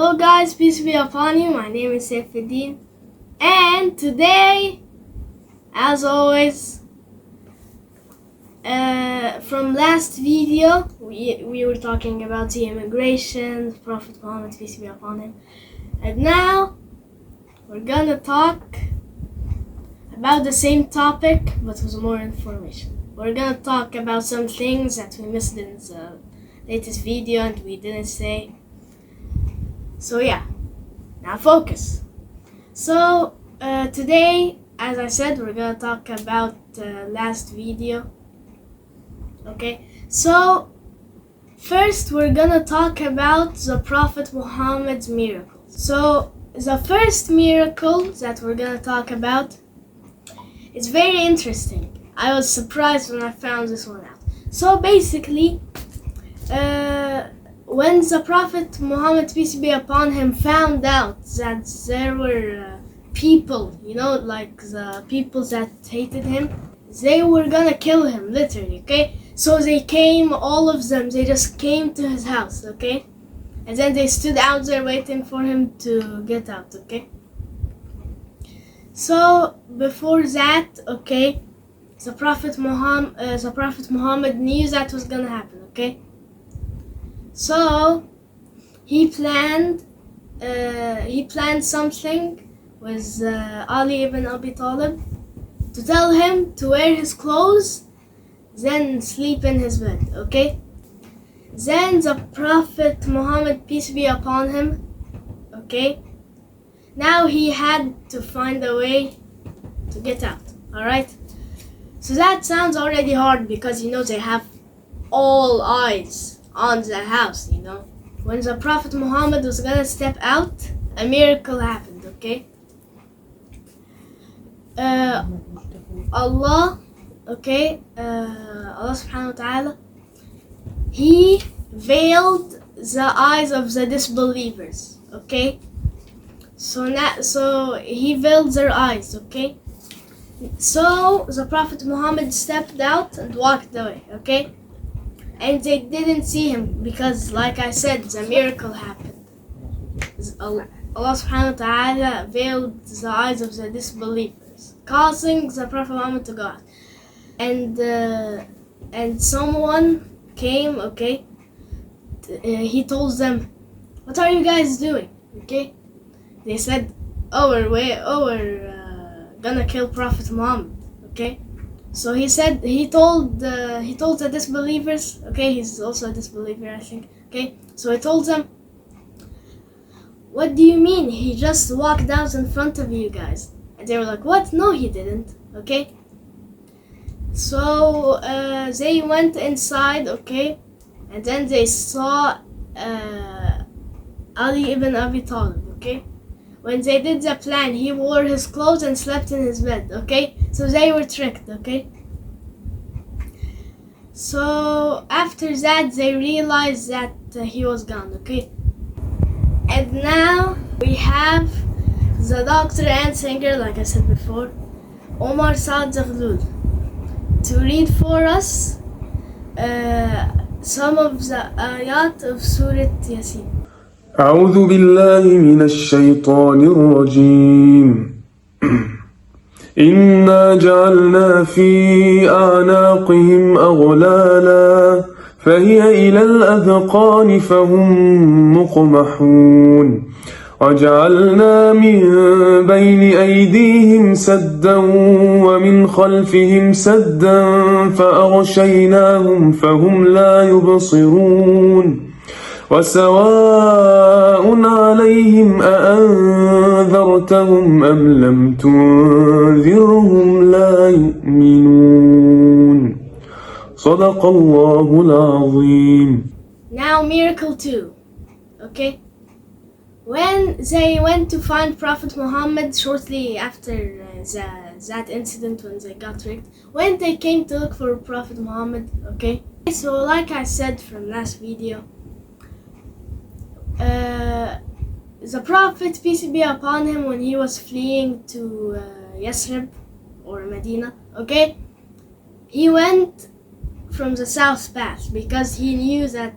Hello guys, peace be upon you. My name is Saifuddin, and today, as always, from last video, we were talking about the immigration, Prophet Muhammad, peace be upon him, and now we're gonna talk about the same topic, but with more information. We're gonna talk about some things that we missed in the latest video and we didn't say. So yeah, now focus. So today, as I said, we're gonna talk about last video. Okay, so first we're gonna talk about the Prophet Muhammad's miracle. So the first miracle that we're gonna talk about is very interesting. I was surprised when I found this one out. So basically, when the Prophet Muhammad, peace be upon him, found out that there were people, like the people that hated him, they were gonna kill him, literally, okay? So they came, all of them, they just came to his house, okay? And then they stood out there waiting for him to get out, okay? So before that, okay, the Prophet Muhammad knew that was gonna happen, okay? So he planned something with Ali ibn Abi Talib to tell him to wear his clothes, then sleep in his bed, okay? Then the Prophet Muhammad, peace be upon him, okay, now he had to find a way to get out, alright? So that sounds already hard because they have all eyes on the house, When the Prophet Muhammad was gonna step out, a miracle happened, okay? Allah subhanahu wa ta'ala, he veiled the eyes of the disbelievers, okay? So he veiled their eyes, okay? So the Prophet Muhammad stepped out and walked away, okay? And they didn't see him because, like I said, the miracle happened. Allah subhanahu wa ta'ala veiled the eyes of the disbelievers, causing the Prophet Muhammad to go out. And someone came, okay? He told them, "What are you guys doing?" Okay? They said, we're gonna kill Prophet Muhammad, okay? So he told the disbelievers, okay, he's also a disbeliever, I think, okay? So he told them, "What do you mean? He just walked out in front of you guys." And they were like, "What? No, he didn't," okay? So they went inside, okay? And then they saw Ali ibn Abi Talib, okay? When they did the plan, he wore his clothes and slept in his bed, okay? So they were tricked, okay? So after that, they realized that he was gone, okay? And now we have the doctor and singer, like I said before, Omar Saad Zaghlul, to read for us some of the ayat of Surah Yasin. أعوذ بالله من الشيطان الرجيم إنا جعلنا في أعناقهم أغلالا فهي إلى الأذقان فهم مقمحون وجعلنا من بين أيديهم سدا ومن خلفهم سدا فأغشيناهم فهم لا يبصرون وسواء عليهم أأنذرتهم أم لم تنذرهم لا يؤمنون صدق الله العظيم. Now miracle 2, okay? When they went to find Prophet Muhammad shortly after that incident when they got tricked, when they came to look for Prophet Muhammad, okay? So like I said from last video, the Prophet, peace be upon him, when he was fleeing to Yathrib or Medina, okay, he went from the south path because he knew that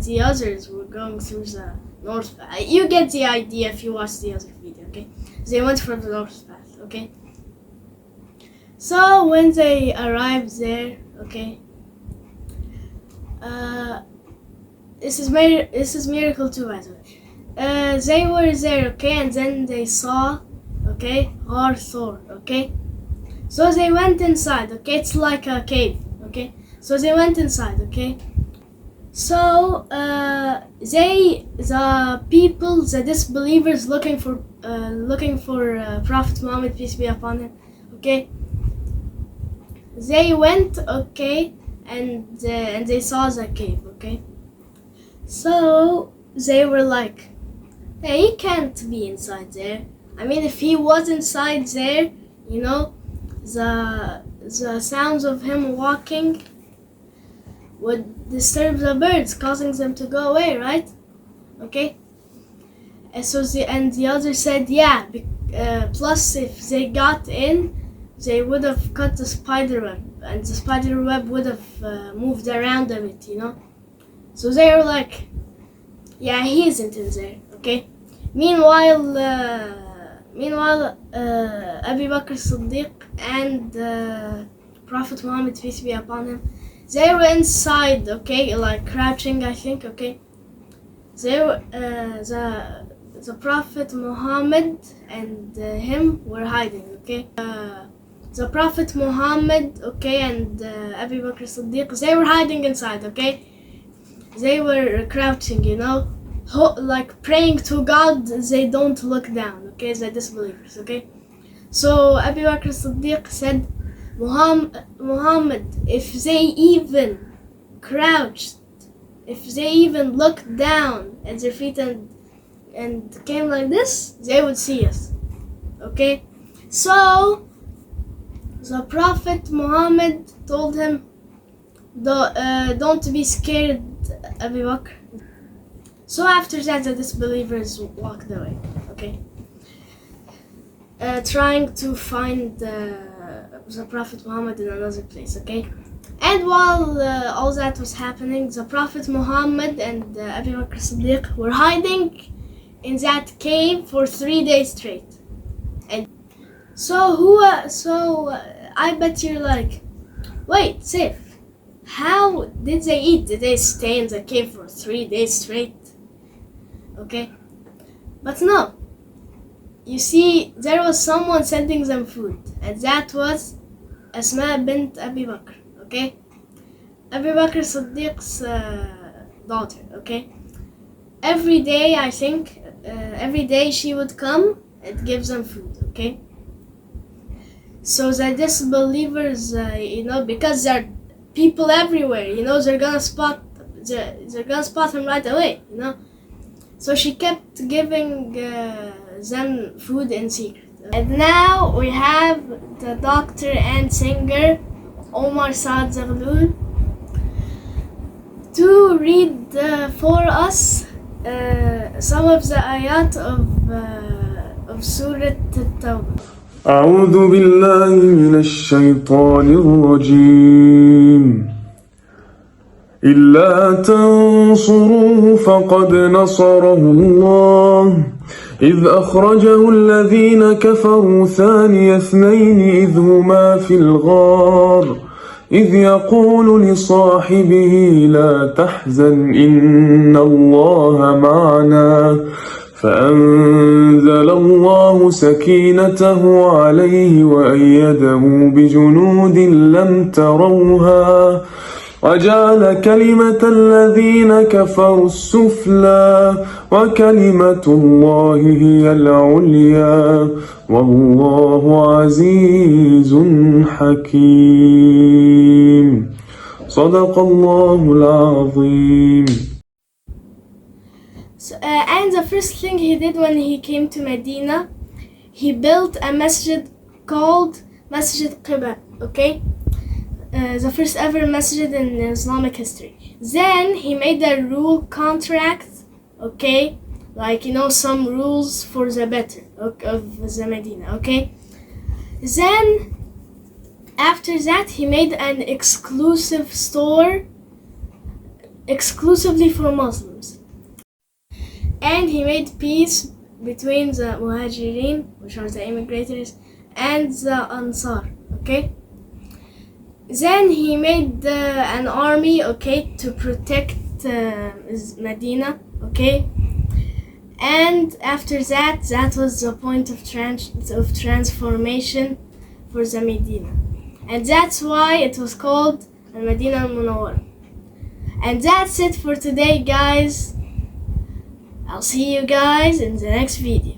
the others were going through the north path. You get the idea if you watch the other video, okay? They went for the north path, okay? So when they arrived there, okay, this is miracle 2, by the way. They were there, okay, and then they saw, okay, Thor, okay. So they went inside, okay. It's like a cave, okay. So they went inside, okay. So the people, the disbelievers, looking for Prophet Muhammad, peace be upon him, okay. They went, okay, and they saw the cave, okay. So they were like, hey, he can't be inside there. I mean, if he was inside there, you know, the sounds of him walking would disturb the birds, causing them to go away, right? Okay. And so the other said, yeah. Plus, if they got in, they would have cut the spider web, and the spider web would have moved around a bit, you know. So they were like, yeah, he isn't in there, okay. Meanwhile, Abu Bakr Siddiq and Prophet Muhammad, peace be upon him, they were inside, okay, like crouching, I think, okay. They were the Prophet Muhammad and him were hiding, okay. The Prophet Muhammad, okay, and Abu Bakr Siddiq, they were hiding inside, okay. They were crouching, you know, like praying to God. They don't look down, okay, the disbelievers, okay. So Abu Bakr Siddiq said, Muhammad, if they even crouched, if they even looked down at their feet and came like this, they would see us, okay. So the Prophet Muhammad told him, don't be scared, Abu Bakr. So after that, the disbelievers walked away, okay, trying to find the Prophet Muhammad in another place, okay. And while all that was happening, the Prophet Muhammad and Abu Bakr Siddiq were hiding in that cave for 3 days straight. And so I bet you're like, wait, Saif, how did they eat? Did they stay in the cave for 3 days straight? Okay, but no. You see, there was someone sending them food, and that was Asma bint Abi Bakr, okay? Abu Bakr Siddiq's daughter, okay? Every day, I think, every day she would come and give them food, okay? So the disbelievers, you know, because there are people everywhere, you know, they're gonna spot him right away, you know? So she kept giving them food in secret. And now we have the doctor and singer Omar Saad Zaghloul to read for us some of the ayat of Surah At-Tawbah. أعوذ بالله من الشيطان الرجيم إلا تنصروه فقد نصره الله إذ أخرجه الذين كفروا ثاني اثنين إذ هما في الغار إذ يقول لصاحبه لا تحزن إن الله معنا فأنزل الله سكينته عليه وأيده بجنود لم تروها وجعل كلمة الذين كفروا السفلى وكلمة الله هي العليا والله عزيز حكيم صدق الله العظيم. And the first thing he did when he came to Medina, he built a masjid called Masjid Quba, okay? The first ever masjid in Islamic history. Then he made a rule contract, okay? Like, you know, some rules for the better of the Medina, okay? Then, after that, he made an exclusive store exclusively for Muslims. and he made peace between the Muhajirin, which are the immigrators, and the Ansar. Okay. Then he made an army, okay, to protect Medina, okay. And after that, that was the point of transformation for the Medina, and that's why it was called Al-Medina Al-Munawwara. And that's it for today, guys. I'll see you guys in the next video.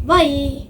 Bye!